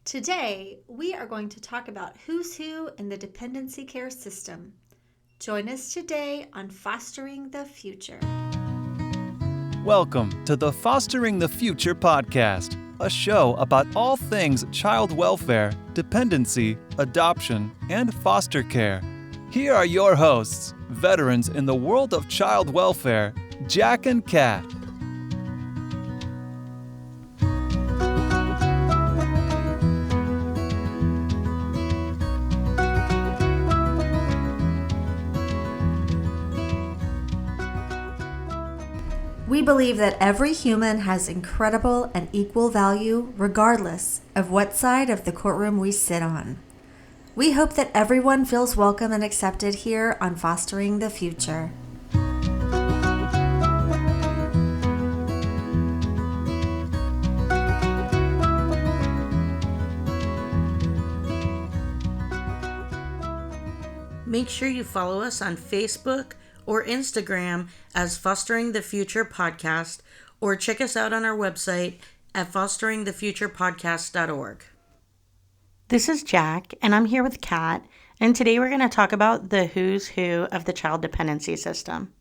Today, we are going to talk about who's who in the dependency care system. Join us today on Fostering the Future. Welcome to the Fostering the Future podcast, a show about all things child welfare, dependency, adoption, and foster care. Here are your hosts, veterans in the world of child welfare, Jack and Kat. We believe that every human has incredible and equal value regardless of what side of the courtroom we sit on. We hope that everyone feels welcome and accepted here on Fostering the Future. Make sure you follow us on Facebook or Instagram as Fostering the Future Podcast, or check us out on our website at fosteringthefuturepodcast.org. This is Jack, and I'm here with Kat, and today we're going to talk about the who's who of the child dependency system.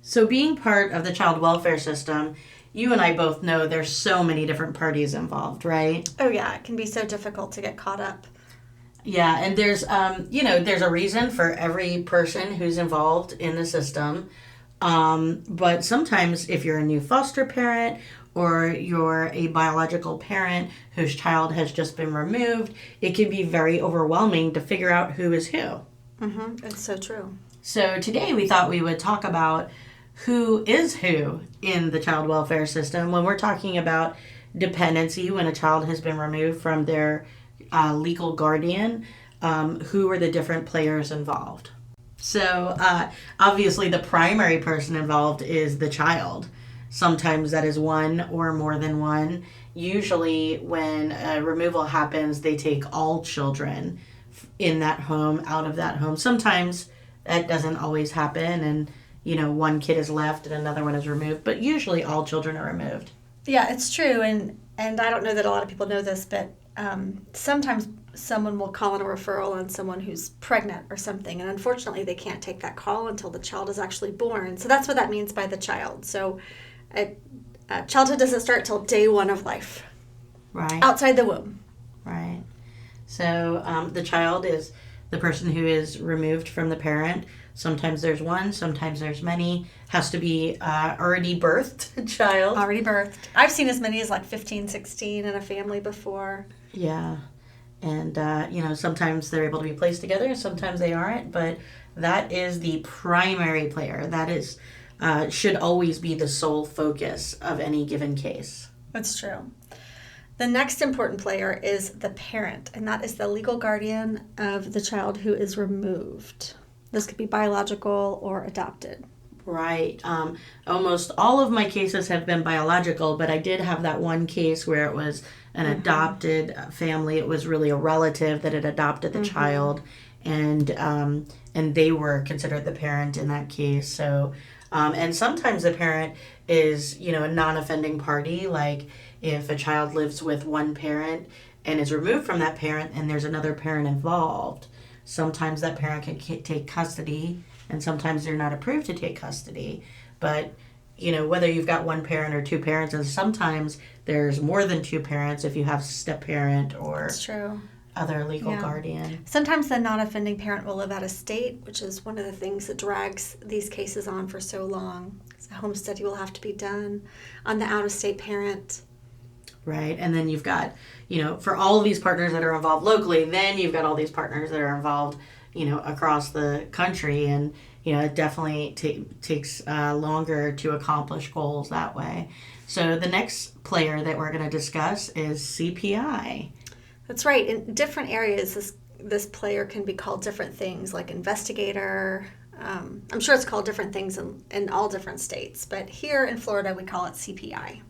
So being part of the child welfare system, you and I both know there's so many different parties involved, right? Oh yeah, it can be so difficult to get caught up. Yeah, and there's a reason for every person who's involved in the system. But sometimes if you're a new foster parent or you're a biological parent whose child has just been removed, it can be very overwhelming to figure out who is who. Mm-hmm. It's so true. So today we thought we would talk about who is who in the child welfare system when we're talking about dependency, when a child has been removed from their legal guardian, who are the different players involved. So obviously the primary person involved is the child. Sometimes that is one or more than one. Usually when a removal happens, they take all children in that home out of that home. Sometimes that doesn't always happen and one kid is left and another one is removed, but usually all children are removed. Yeah, it's true, and I don't know that a lot of people know this, but sometimes someone will call in a referral on someone who's pregnant or something, and unfortunately they can't take that call until the child is actually born. So that's what that means by the child. So childhood doesn't start till day one of life. Right. Outside the womb. Right. So the child is the person who is removed from the parent. Sometimes there's one, sometimes there's many. Has to be already birthed child. Already birthed. I've seen as many as like 15, 16 in a family before. Yeah. And, sometimes they're able to be placed together and sometimes they aren't. But that is the primary player. That is should always be the sole focus of any given case. That's true. The next important player is the parent, and that is the legal guardian of the child who is removed. This could be biological or adopted. Right. Almost all of my cases have been biological, but I did have that one case where it was an adopted family. It was really a relative that had adopted the child, and they were considered the parent in that case. So, and sometimes the parent is, a non-offending party. Like if a child lives with one parent and is removed from that parent and there's another parent involved, sometimes that parent can take custody, and sometimes they're not approved to take custody. But, whether you've got one parent or two parents, and sometimes there's more than two parents if you have step-parent or That's true. other legal guardian. Sometimes the non-offending parent will live out of state, which is one of the things that drags these cases on for so long. A home study will have to be done on the out-of-state parent. Right, and then you've got, for all of these partners that are involved locally, then you've got all these partners that are involved, across the country, and, it definitely takes longer to accomplish goals that way. So the next player that we're going to discuss is CPI. That's right. In different areas, this player can be called different things, like investigator. I'm sure it's called different things in all different states, but here in Florida, we call it CPI.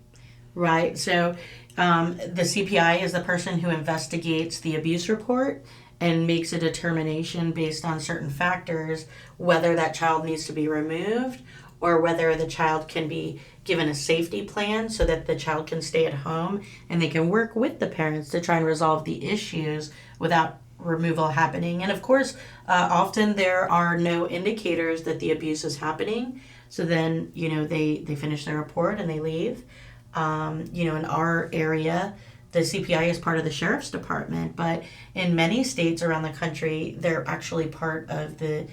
Right. So the CPI is the person who investigates the abuse report and makes a determination based on certain factors whether that child needs to be removed or whether the child can be given a safety plan so that the child can stay at home and they can work with the parents to try and resolve the issues without removal happening. And of course, often there are no indicators that the abuse is happening. So then, they finish their report and they leave. In our area, the CPI is part of the sheriff's department, but in many states around the country, they're actually part of the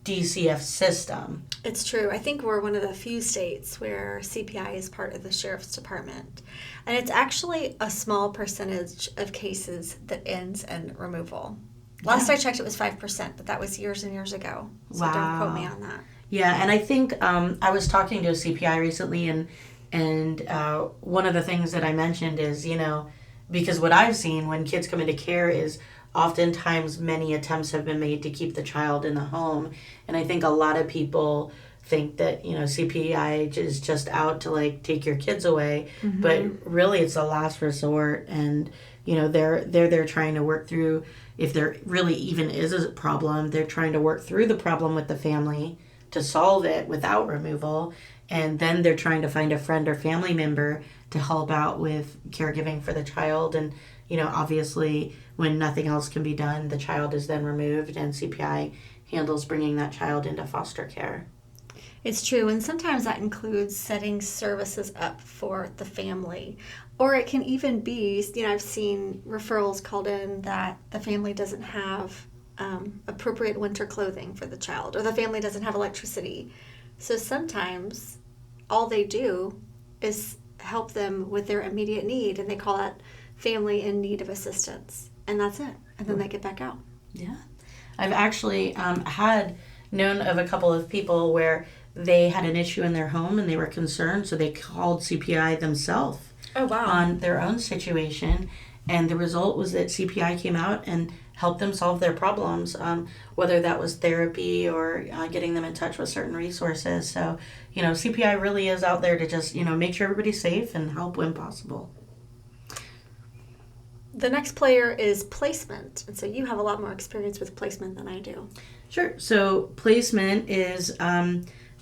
DCF system. It's true. I think we're one of the few states where CPI is part of the sheriff's department. And it's actually a small percentage of cases that ends in removal. Last I checked, it was 5%, but that was years and years ago. So don't quote me on that. Yeah, and I think I was talking to a CPI recently, and one of the things that I mentioned is, because what I've seen when kids come into care is oftentimes many attempts have been made to keep the child in the home. And I think a lot of people think that, CPI is just out to take your kids away, but really it's a last resort. And, they're trying to work through, if there really even is a problem, they're trying to work through the problem with the family to solve it without removal. And then they're trying to find a friend or family member to help out with caregiving for the child. And, obviously when nothing else can be done, the child is then removed and CPI handles bringing that child into foster care. It's true, and sometimes that includes setting services up for the family. Or it can even be, I've seen referrals called in that the family doesn't have appropriate winter clothing for the child, or the family doesn't have electricity. So sometimes all they do is help them with their immediate need, and they call that family in need of assistance. And that's it. And then they get back out. Yeah. I've actually had known of a couple of people where they had an issue in their home and they were concerned, so they called CPI themselves on their own situation. And the result was that CPI came out and helped them solve their problems, whether that was therapy or getting them in touch with certain resources. So, CPI really is out there to just, make sure everybody's safe and help when possible. The next player is placement. And so you have a lot more experience with placement than I do. Sure. So placement is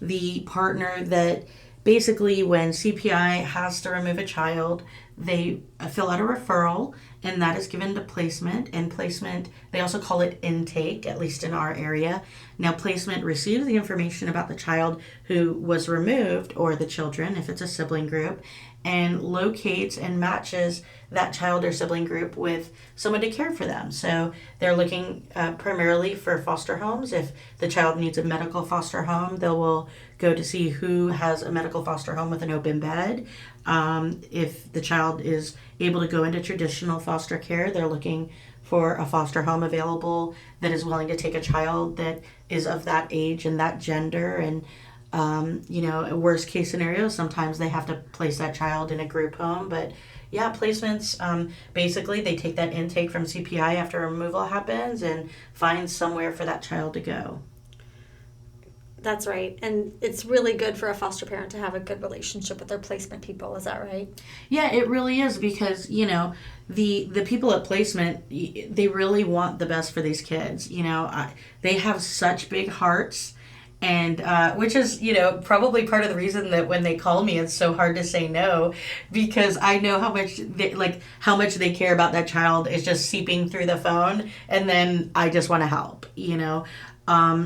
the partner that basically when CPI has to remove a child, they fill out a referral, and that is given to placement. And placement, they also call it intake, at least in our area. Now, placement receives the information about the child who was removed, or the children, if it's a sibling group, and locates and matches that child or sibling group with someone to care for them. So they're looking primarily for foster homes. If the child needs a medical foster home, they will go to see who has a medical foster home with an open bed. If the child is able to go into traditional foster care, they're looking for a foster home available that is willing to take a child that is of that age and that gender. And a worst case scenario, sometimes they have to place that child in a group home. But yeah, placements, basically they take that intake from CPI after removal happens and find somewhere for that child to go. That's right. And it's really good for a foster parent to have a good relationship with their placement people. Is that right? Yeah, it really is, because, the people at placement, they really want the best for these kids. They have such big hearts. And which is, probably part of the reason that when they call me, it's so hard to say no, because I know how much they care about that child is just seeping through the phone, and then I just want to help,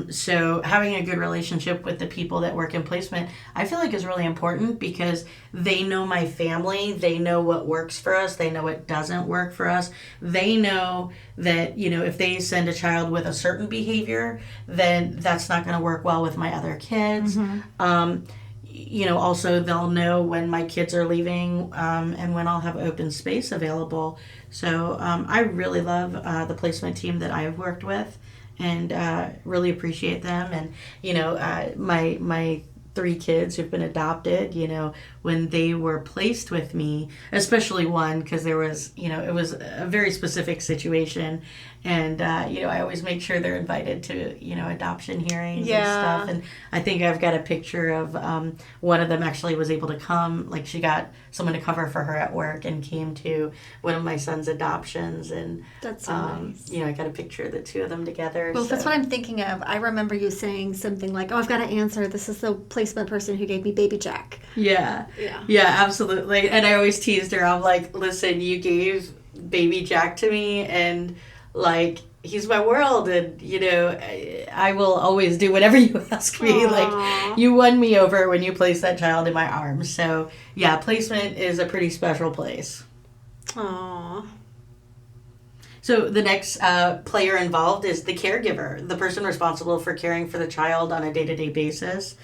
So having a good relationship with the people that work in placement, I feel like is really important, because they know my family, they know what works for us, they know what doesn't work for us. They know that, if they send a child with a certain behavior, then that's not going to work well with my other kids. Also they'll know when my kids are leaving and when I'll have open space available. So I really love the placement team that I've worked with, and really appreciate them. And my 3 kids who've been adopted, when they were placed with me, especially one, because there was, it was a very specific situation, and I always make sure they're invited to adoption hearings and stuff. And I think I've got a picture of one of them actually was able to come, she got someone to cover for her at work and came to one of my son's adoptions. And that's so nice. I got a picture of the 2 of them together. Well, that's what I'm thinking of. I remember you saying something like, "Oh, I've got to answer. This is the place placement person who gave me Baby Jack. Yeah. Yeah. Yeah, absolutely. And I always teased her. I'm like, listen, you gave Baby Jack to me, and like, he's my world, and you know, I will always do whatever you ask me. Aww. Like, you won me over when you placed that child in my arms. So yeah, placement is a pretty special place. Aww. So the next player involved is the caregiver, the person responsible for caring for the child on a day-to-day basis.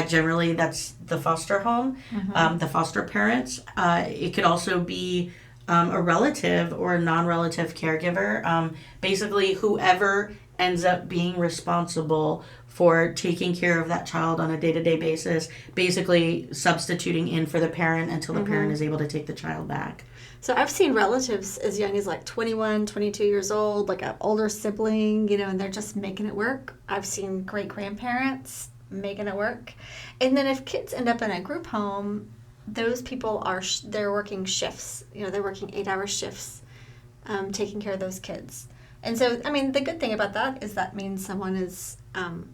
Generally, that's the foster home, the foster parents. It could also be a relative or a non-relative caregiver. Basically, whoever ends up being responsible for taking care of that child on a day-to-day basis, basically substituting in for the parent until the parent is able to take the child back. So I've seen relatives as young as like 21, 22 years old, like an older sibling, you know, and they're just making it work. I've seen great-grandparents making it work. And then if kids end up in a group home, those people they're working shifts. You know, they're working 8-hour shifts, taking care of those kids. And so, I mean, the good thing about that is that means someone is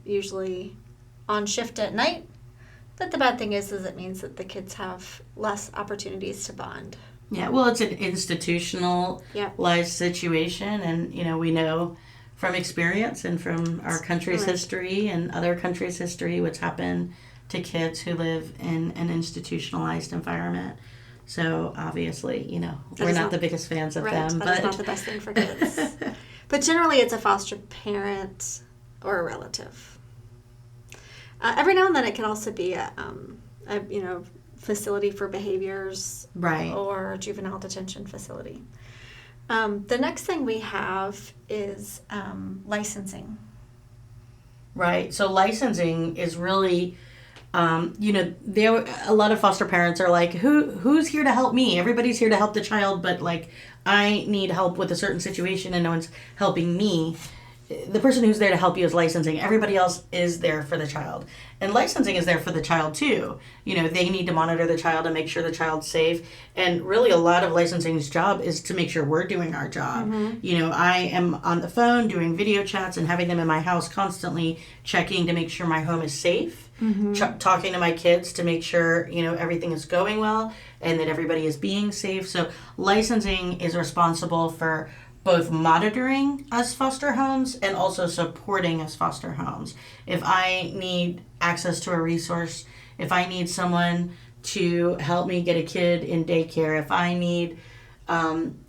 usually on shift at night. But the bad thing is it means that the kids have less opportunities to bond. Yeah, well, it's an institutionalized situation, and you know, we know from experience and from our country's history and other countries' history what's happened to kids who live in an institutionalized environment. So obviously, you know, we're not the biggest fans of them. That's not the best thing for kids. But generally, it's a foster parent or a relative. Every now and then, it can also be a facility for behaviors, right, or a juvenile detention facility. The next thing we have is licensing. Right. So licensing is really, a lot of foster parents are like, who's here to help me? Everybody's here to help the child, but like, I need help with a certain situation and no one's helping me. The person who's there to help you is licensing. Everybody else is there for the child. And licensing is there for the child too. You know, they need to monitor the child and make sure the child's safe. And really a lot of licensing's job is to make sure we're doing our job. Mm-hmm. You know, I am on the phone doing video chats and having them in my house constantly checking to make sure my home is safe. Mm-hmm. Talking to my kids to make sure, you know, everything is going well and that everybody is being safe. So licensing is responsible for both monitoring us foster homes and also supporting us foster homes. If I need access to a resource, if I need someone to help me get a kid in daycare, if I need,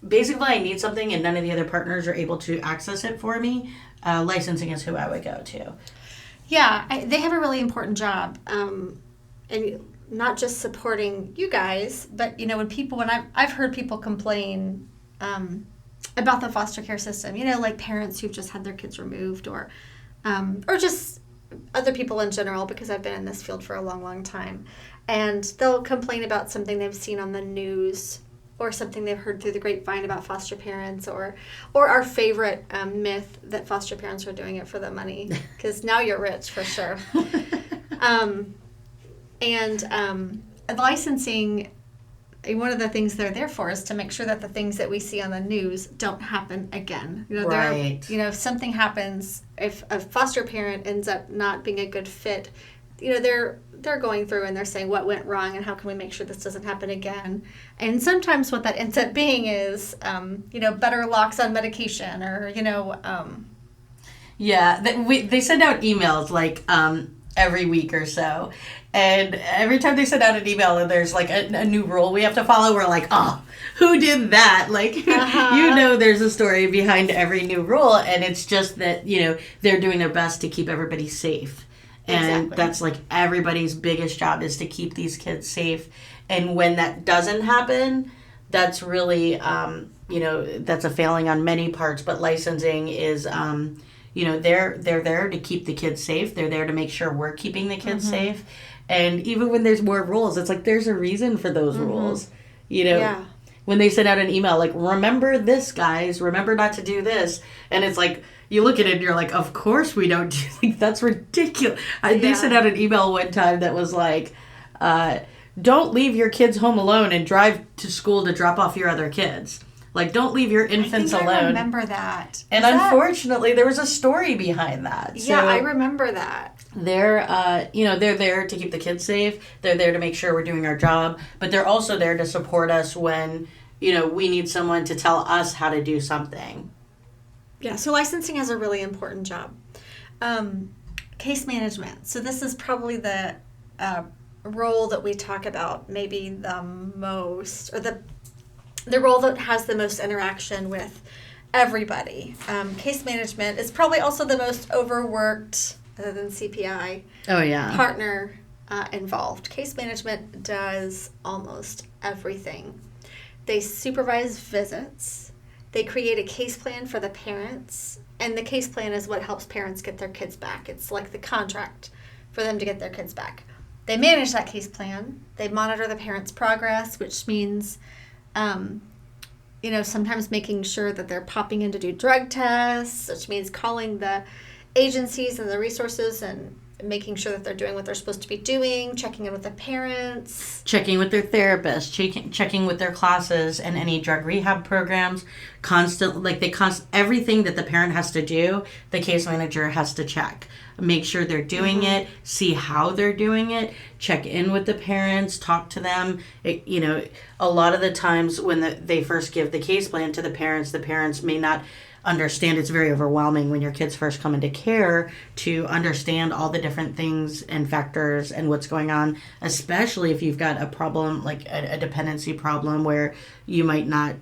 basically I need something and none of the other partners are able to access it for me, licensing is who I would go to. Yeah, they have a really important job. And not just supporting you guys, but, you know, when I've heard people complain, about the foster care system, you know, like parents who've just had their kids removed or just other people in general, because I've been in this field for a long, long time. And they'll complain about something they've seen on the news or something they've heard through the grapevine about foster parents or our favorite myth that foster parents are doing it for the money, because now you're rich for sure. Licensing, one of the things they're there for is to make sure that the things that we see on the news don't happen again. You know, right. If something happens, if a foster parent ends up not being a good fit, you know, they're going through and they're saying what went wrong and how can we make sure this doesn't happen again. And sometimes what that ends up being is, better locks on medication or, Yeah, they send out emails like every week or so. And every time they send out an email and there's like a new rule we have to follow, we're like, oh, who did that? Like, there's a story behind every new rule. And it's just that, you know, they're doing their best to keep everybody safe. And exactly. That's like everybody's biggest job is to keep these kids safe. And when that doesn't happen, that's really, that's a failing on many parts. But licensing is, they're there to keep the kids safe. They're there to make sure we're keeping the kids safe. And even when there's more rules, it's like there's a reason for those rules. You know, when they send out an email like, remember this, guys, remember not to do this. And it's like, you look at it and you're like, of course we don't do like that's ridiculous. They sent out an email one time that was like, don't leave your kids home alone and drive to school to drop off your other kids. Like, don't leave your infants alone. I remember that. And unfortunately, there was a story behind that. Yeah, I remember that. they're they're there to keep the kids safe. They're there to make sure we're doing our job, but they're also there to support us when we need someone to tell us how to do something. Yeah, so licensing has a really important job. Case management. So this is probably the role that we talk about maybe the most, or the role that has the most interaction with everybody. Case management is probably also the most overworked, other than CPI, Oh yeah. partner involved. Case management does almost everything. They supervise visits. They create a case plan for the parents, and the case plan is what helps parents get their kids back. It's like the contract for them to get their kids back. They manage that case plan. They monitor the parents' progress, which means, sometimes making sure that they're popping in to do drug tests, which means calling the agencies and the resources and making sure that they're doing what they're supposed to be doing, checking in with the parents. Checking with their therapist, checking with their classes and any drug rehab programs. Everything that the parent has to do, the case manager has to check. Make sure they're doing it, see how they're doing it, check in with the parents, talk to them. A lot of the times when they first give the case plan to the parents may not understand. It's very overwhelming when your kids first come into care to understand all the different things and factors and what's going on, especially if you've got a problem like a dependency problem where you might not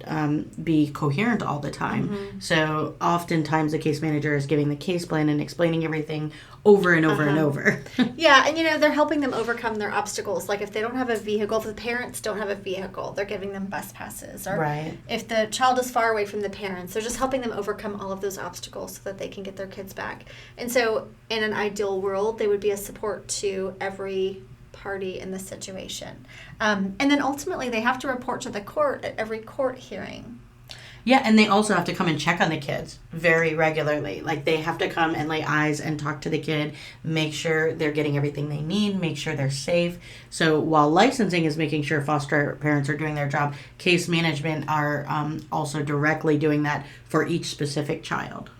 be coherent all the time. So oftentimes the case manager is giving the case plan and explaining everything over and over and over. Yeah, and they're helping them overcome their obstacles. Like if they don't have a vehicle, if the parents don't have a vehicle, they're giving them bus passes. Or Right. if the child is far away from the parents, they're just helping them overcome all of those obstacles so that they can get their kids back. And so in an ideal world, they would be a support to every party in the situation. And then ultimately they have to report to the court at every court hearing. Yeah, and they also have to come and check on the kids very regularly. Like they have to come and lay eyes and talk to the kid, make sure they're getting everything they need, make sure they're safe. So while licensing is making sure foster parents are doing their job, case management are also directly doing that for each specific child.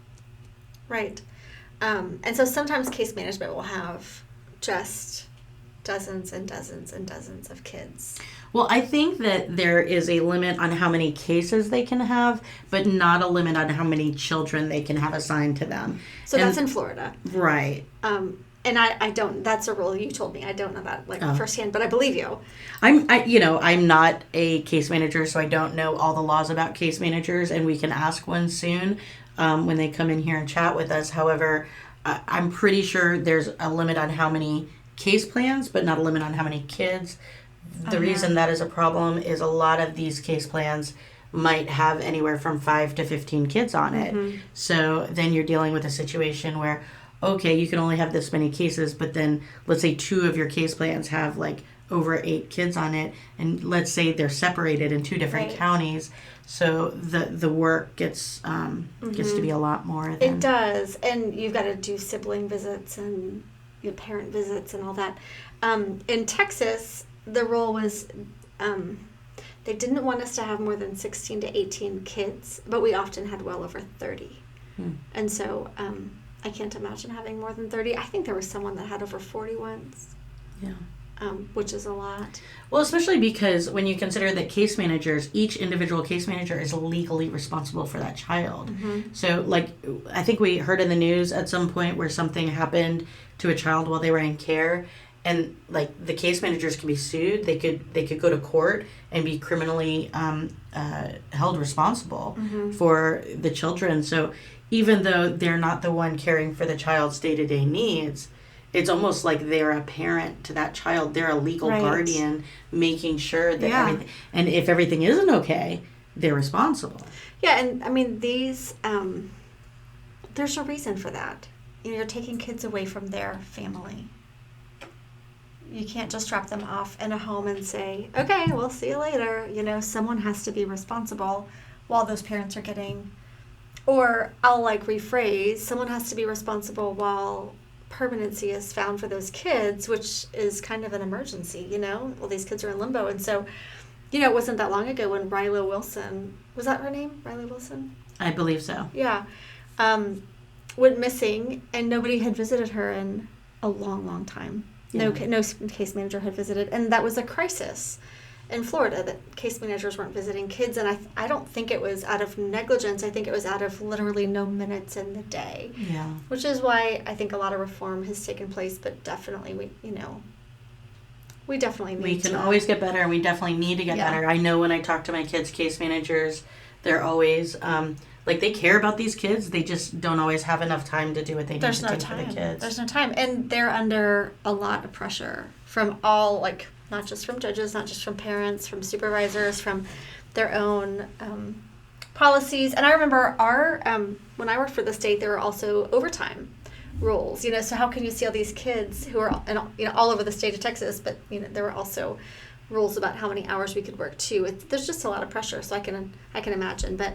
Right. And so sometimes case management will have just dozens and dozens and dozens of kids. Well, I think that there is a limit on how many cases they can have, but not a limit on how many children they can have assigned to them. So that's in Florida. Right. And I don't, that's a rule you told me. I don't know that firsthand, but I believe you. I'm not a case manager, so I don't know all the laws about case managers, and we can ask one soon when they come in here and chat with us. However, I'm pretty sure there's a limit on how many case plans, but not a limit on how many kids. The reason that is a problem is a lot of these case plans might have anywhere from 5 to 15 kids on it. So then you're dealing with a situation where, okay, you can only have this many cases, but then let's say 2 of your case plans have like over 8 kids on it, and let's say they're separated in 2 different counties. So the work gets to be a lot more. It does, and you've got to do sibling visits and parent visits and all that. In Texas, the rule was they didn't want us to have more than 16 to 18 kids, but we often had well over 30. And so I can't imagine having more than 30. I think there was someone that had over 40 once. Yeah. Which is a lot. Well, especially because when you consider that case managers, each individual case manager is legally responsible for that child. So, like, I think we heard in the news at some point where something happened to a child while they were in care, and like the case managers can be sued. They could go to court and be criminally held responsible for the children. So even though they're not the one caring for the child's day-to-day needs, it's almost like they're a parent to that child. They're a legal guardian, making sure that everything, and if everything isn't okay, they're responsible. Yeah, and I mean these. There's a reason for that. You're taking kids away from their family. You can't just drop them off in a home and say, okay, we'll see you later. Someone has to be responsible while those parents are getting, or I'll rephrase, someone has to be responsible while permanency is found for those kids, which is kind of an emergency, Well, these kids are in limbo. And so, it wasn't that long ago when Ryla Wilson, was that her name? Ryla Wilson? I believe so. Yeah. Went missing, and nobody had visited her in a long, long time. Yeah. No case manager had visited, and that was a crisis in Florida that case managers weren't visiting kids, and I don't think it was out of negligence. I think it was out of literally no minutes in the day. Yeah. Which is why I think a lot of reform has taken place, but definitely we definitely need We can to always get better, and we definitely need to get Yeah. better. I know when I talk to my kids' case managers, they're always like they care about these kids. They just don't always have enough time to do what they need There's to no do time. for the kids. There's no time, and they're under a lot of pressure from all, like, not just from judges, not just from parents, from supervisors, from their own policies. And I remember when I worked for the state, there were also overtime rules. So how can you see all these kids who are all over the state of Texas, but there were also rules about how many hours we could work too. There's just a lot of pressure, so I can imagine, but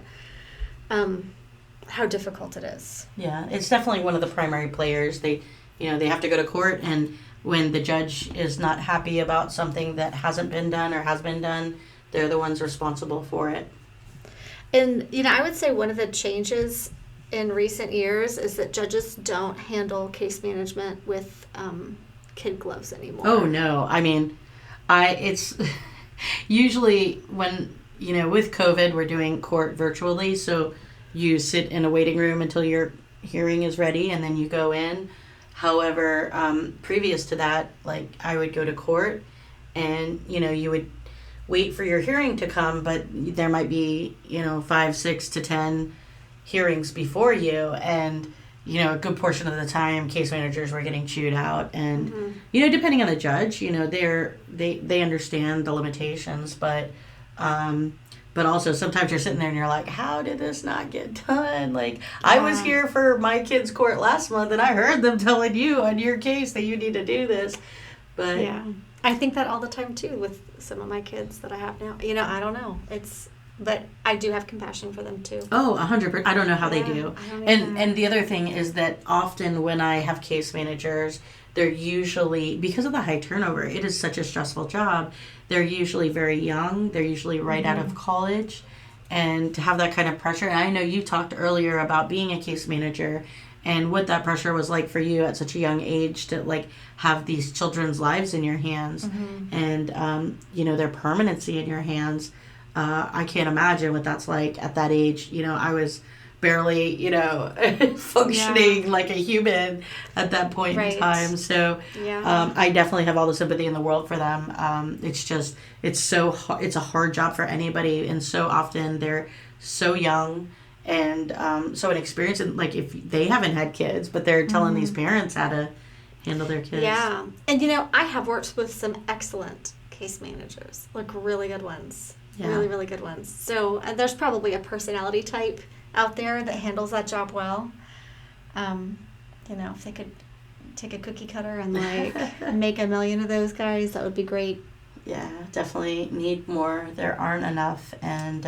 how difficult it is. Yeah, it's definitely one of the primary players. They have to go to court, and when the judge is not happy about something that hasn't been done or has been done, they're the ones responsible for it. And I would say one of the changes in recent years is that judges don't handle case management with kid gloves anymore. Oh no, I mean, it's usually when with COVID we're doing court virtually, so you sit in a waiting room until your hearing is ready, and then you go in. However, previous to that, like I would go to court, and you would wait for your hearing to come, but there might be 5, 6 to 10 hearings before you, and a good portion of the time case managers were getting chewed out, and depending on the judge, they understand the limitations, but also sometimes you're sitting there and you're like, how did this not get done? Like, I was here for my kids' court last month, and I heard them telling you on your case that you need to do this. But yeah, I think that all the time too with some of my kids that I have now. I don't know. But I do have compassion for them too. Oh, 100%. I don't know how they do. I don't And the other thing is that often when I have case managers, they're usually, because of the high turnover, it is such a stressful job. They're usually very young. They're usually right out of college. And to have that kind of pressure, and I know you talked earlier about being a case manager and what that pressure was like for you at such a young age to like have these children's lives in your hands and their permanency in your hands. I can't imagine what that's like at that age. I was barely, functioning like a human at that point in time. So I definitely have all the sympathy in the world for them. It's so hard. It's a hard job for anybody. And so often they're so young and so inexperienced. And like if they haven't had kids, but they're telling these parents how to handle their kids. Yeah. And, I have worked with some excellent case managers, like really good ones. Yeah. Really, really good ones. So there's probably a personality type out there that handles that job well. If they could take a cookie cutter and like make 1 million of those guys, that would be great. Yeah, definitely need more. There aren't enough, and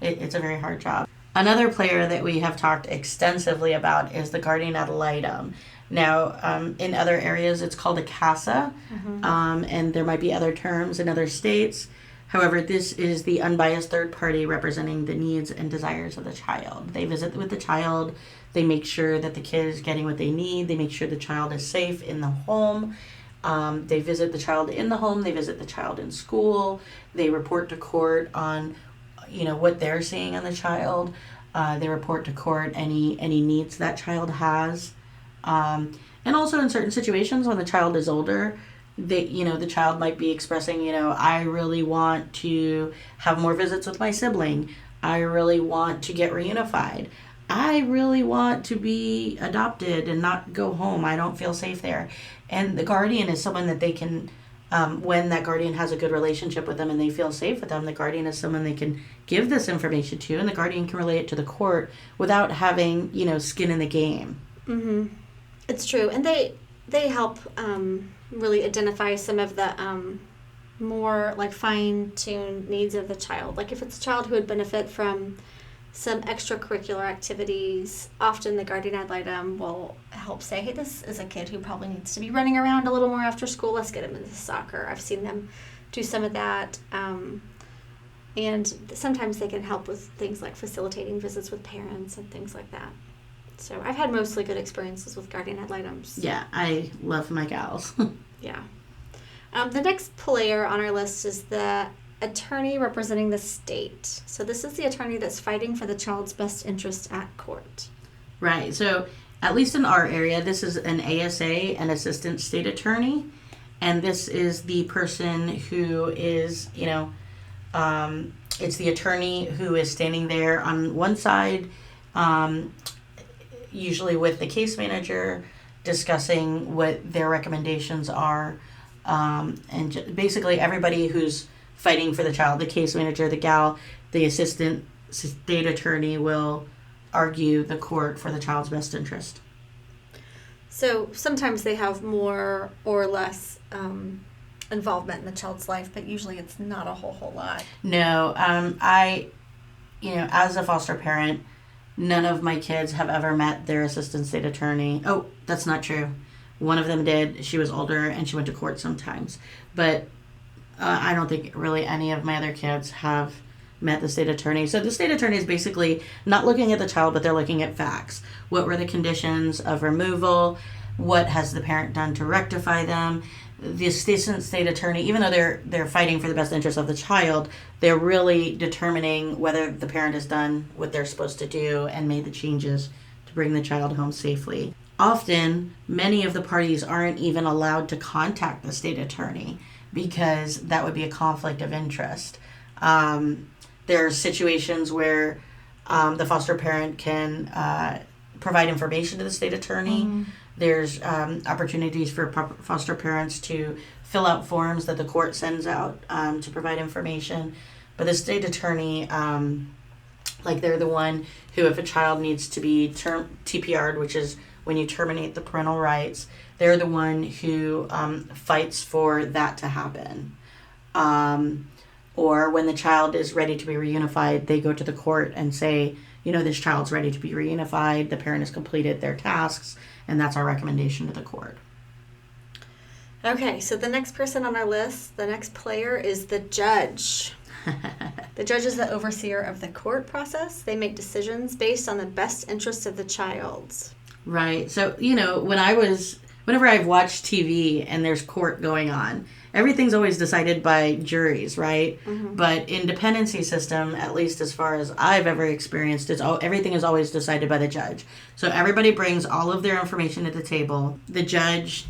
it's a very hard job. Another player that we have talked extensively about is the guardian ad litem. Now, in other areas, it's called a CASA, and there might be other terms in other states. However, this is the unbiased third party representing the needs and desires of the child. They visit with the child. They make sure that the kid is getting what they need. They make sure the child is safe in the home. They visit the child in the home. They visit the child in school. They report to court on, what they're seeing on the child. They report to court any needs that child has. And also in certain situations when the child is older, the child might be expressing, I really want to have more visits with my sibling. I really want to get reunified. I really want to be adopted and not go home. I don't feel safe there. And the guardian is someone that they can, when that guardian has a good relationship with them and they feel safe with them, the guardian is someone they can give this information to, and the guardian can relay it to the court without having, skin in the game. Mm-hmm. It's true. And they help really identify some of the more like fine-tuned needs of the child. Like if it's a child who would benefit from some extracurricular activities, often the guardian ad litem will help say, hey, this is a kid who probably needs to be running around a little more after school. Let's get him into soccer. I've seen them do some of that. And sometimes they can help with things like facilitating visits with parents and things like that. So I've had mostly good experiences with guardian ad litems. Yeah, I love my gals. Yeah. The next player on our list is the attorney representing the state. So this is the attorney that's fighting for the child's best interest at court. Right. So at least in our area, this is an ASA, an assistant state attorney. And this is the person who is, it's the attorney who is standing there on one side, usually with the case manager, discussing what their recommendations are. And basically everybody who's fighting for the child, the case manager, the gal, the assistant state attorney will argue the court for the child's best interest. So sometimes they have more or less involvement in the child's life, but usually it's not a whole lot. No, as a foster parent, none of my kids have ever met their assistant state attorney. Oh, that's not true. One of them did. She was older and she went to court sometimes. But I don't think really any of my other kids have met the state attorney. So the state attorney is basically not looking at the child, but they're looking at facts. What were the conditions of removal? What has the parent done to rectify them? The assistant state attorney, even though they're fighting for the best interest of the child, they're really determining whether the parent has done what they're supposed to do and made the changes to bring the child home safely. Often, many of the parties aren't even allowed to contact the state attorney because that would be a conflict of interest. There are situations where the foster parent can provide information to the state attorney. Mm-hmm. There's opportunities for foster parents to fill out forms that the court sends out to provide information. But the state attorney, they're the one who, if a child needs to be TPR'd, which is when you terminate the parental rights, they're the one who fights for that to happen. Or when the child is ready to be reunified, they go to the court and say, this child's ready to be reunified, the parent has completed their tasks, and that's our recommendation to the court. Okay, so the next person on our list, the next player, is the judge. The judge is the overseer of the court process. They make decisions based on the best interests of the child. Right. So, whenever I've watched TV and there's court going on, everything's always decided by juries, right? Mm-hmm. But in dependency system, at least as far as I've ever experienced, everything is always decided by the judge. So everybody brings all of their information to the table. The judge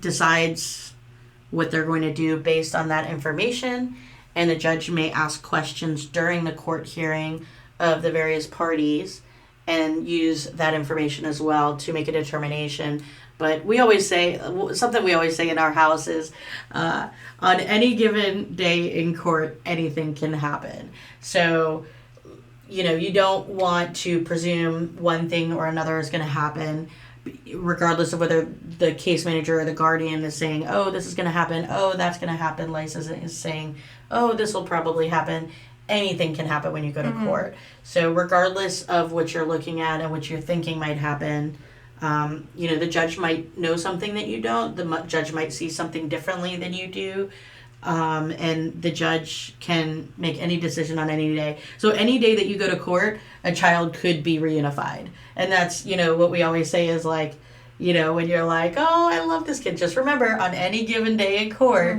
decides what they're going to do based on that information, and the judge may ask questions during the court hearing of the various parties and use that information as well to make a determination. But we always say, something we always say in our house is, on any given day in court, anything can happen. So, you don't want to presume one thing or another is going to happen, regardless of whether the case manager or the guardian is saying, oh, this is going to happen, oh, that's going to happen. License is saying, oh, this will probably happen. Anything can happen when you go to court. So regardless of what you're looking at and what you're thinking might happen, the judge might know something that you don't. The judge might see something differently than you do. And the judge can make any decision on any day. So any day that you go to court, a child could be reunified. And that's, what we always say is when you're like, oh, I love this kid. Just remember, on any given day in court,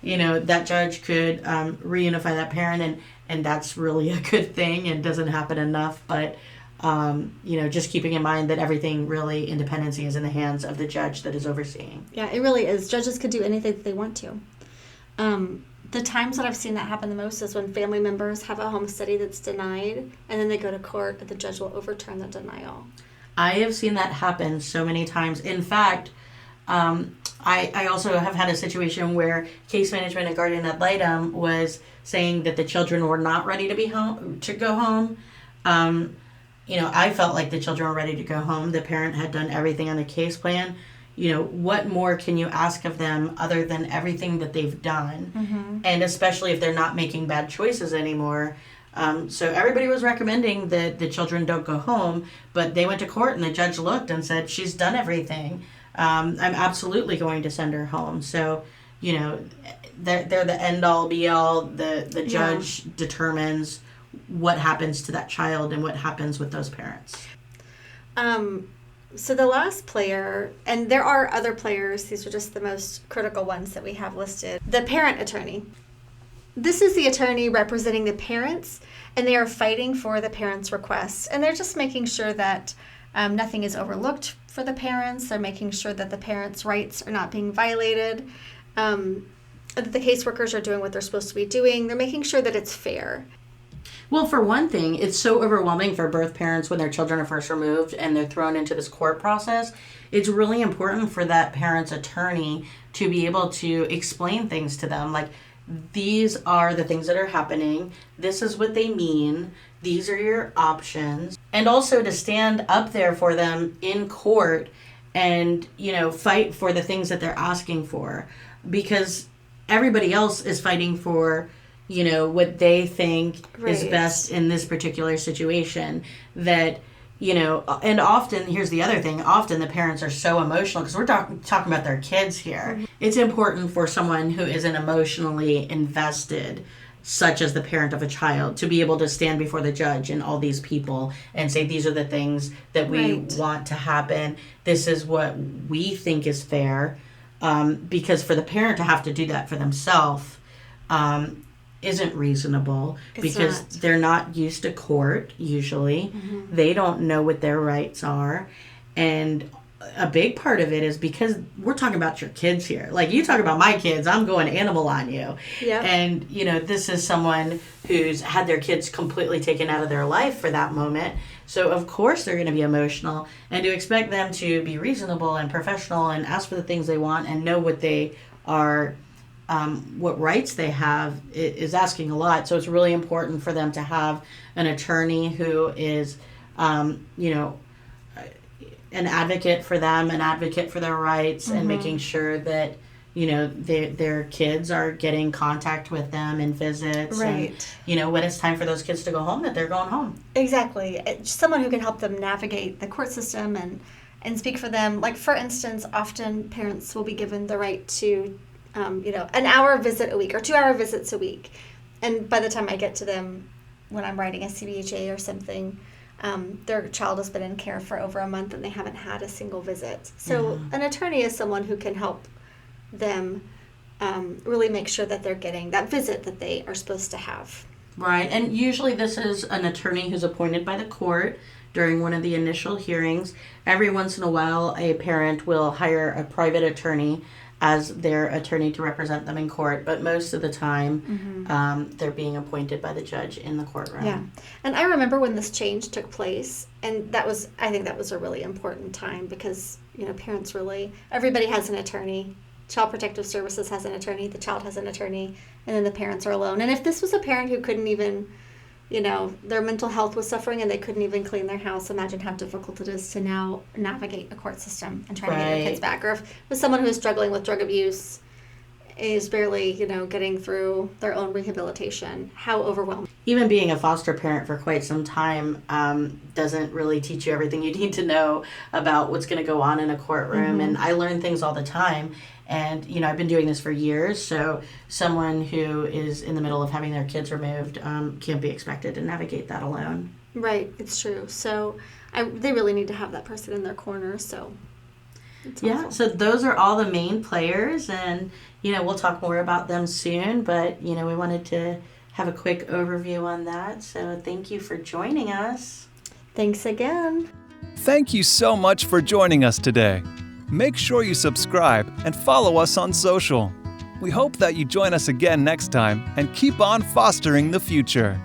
that judge could reunify that parent. And that's really a good thing and doesn't happen enough. But just keeping in mind that everything really in dependency is in the hands of the judge that is overseeing. Yeah, it really is. Judges could do anything that they want to. The times that I've seen that happen the most is when family members have a home study that's denied, and then they go to court and the judge will overturn the denial. I have seen that happen so many times. In fact, I also have had a situation where case management and guardian ad litem was saying that the children were not ready to go home. I felt like the children were ready to go home. The parent had done everything on the case plan. What more can you ask of them other than everything that they've done? Mm-hmm. And especially if they're not making bad choices anymore. So everybody was recommending that the children don't go home, but they went to court and the judge looked and said, she's done everything. I'm absolutely going to send her home. So, they're the end all be all. The judge determines what happens to that child and what happens with those parents. So the last player, and there are other players, these are just the most critical ones that we have listed. The parent attorney. This is the attorney representing the parents, and they are fighting for the parents' requests. And they're just making sure that nothing is overlooked for the parents. They're making sure that the parents' rights are not being violated, that the caseworkers are doing what they're supposed to be doing. They're making sure that it's fair. Well, for one thing, it's so overwhelming for birth parents when their children are first removed and they're thrown into this court process. It's really important for that parent's attorney to be able to explain things to them. Like, these are the things that are happening. This is what they mean. These are your options. And also to stand up there for them in court and, fight for the things that they're asking for. Because everybody else is fighting for what they think is best in this particular situation. That, and often, here's the other thing, often the parents are so emotional because we're talking about their kids here. Mm-hmm. It's important for someone who isn't emotionally invested, such as the parent of a child, to be able to stand before the judge and all these people and say, these are the things that we want to happen. This is what we think is fair. Because for the parent to have to do that for themselves, isn't reasonable because they're not used to court usually. Mm-hmm. They don't know what their rights are. And a big part of it is because we're talking about your kids here. Like, you talk about my kids, I'm going animal on you. Yeah. And, this is someone who's had their kids completely taken out of their life for that moment. So, of course, they're going to be emotional. And to expect them to be reasonable and professional and ask for the things they want and know what they are, what rights they have is asking a lot. So it's really important for them to have an attorney who is, an advocate for them, an advocate for their rights, and making sure that, their kids are getting contact with them and visits. Right. And, when it's time for those kids to go home, that they're going home. Exactly. Someone who can help them navigate the court system and speak for them. Like, for instance, often parents will be given the right to an hour visit a week or 2-hour visits a week. And by the time I get to them, when I'm writing a CBHA or something, their child has been in care for over a month and they haven't had a single visit. So an attorney is someone who can help them really make sure that they're getting that visit that they are supposed to have. Right. And usually this is an attorney who's appointed by the court during one of the initial hearings. Every once in a while, a parent will hire a private attorney as their attorney to represent them in court, but most of the time they're being appointed by the judge in the courtroom. Yeah, and I remember when this change took place, and I think that was a really important time because parents everybody has an attorney. Child Protective Services has an attorney, the child has an attorney, and then the parents are alone. And if this was a parent who couldn't even, their mental health was suffering and they couldn't even clean their house, imagine how difficult it is to now navigate a court system and try to get their kids back. Or if it was someone who's struggling with drug abuse, is barely, getting through their own rehabilitation, how overwhelming. Even being a foster parent for quite some time doesn't really teach you everything you need to know about what's going to go on in a courtroom. And I learn things all the time. And, I've been doing this for years, so someone who is in the middle of having their kids removed can't be expected to navigate that alone. Right, it's true. So they really need to have that person in their corner, so it's awful. So those are all the main players, and, we'll talk more about them soon, but, we wanted to have a quick overview on that, so thank you for joining us. Thanks again. Thank you so much for joining us today. Make sure you subscribe and follow us on social. We hope that you join us again next time and keep on fostering the future.